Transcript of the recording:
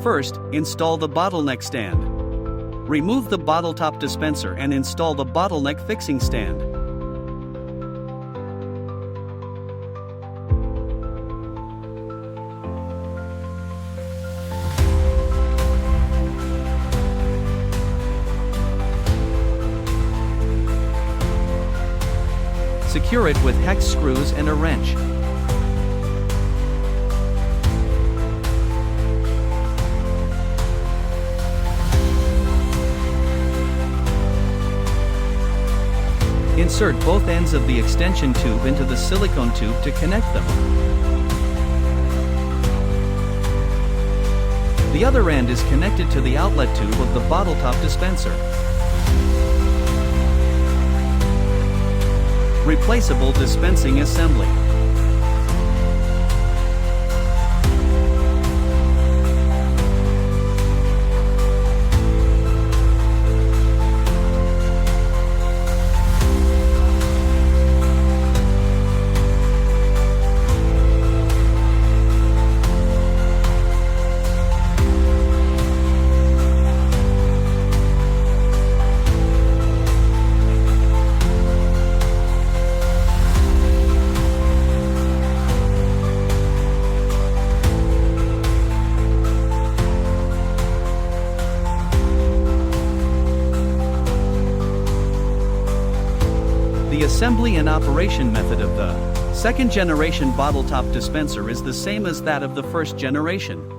First, install the bottleneck stand. Remove the bottle top dispenser and install the bottleneck fixing stand. Secure it with hex screws and a wrench. Insert both ends of the extension tube into the silicone tube to connect them. The other end is connected to the outlet tube of the bottle top dispenser. Replaceable dispensing assembly. The assembly and operation method of the second generation bottle top dispenser is the same as that of the first generation.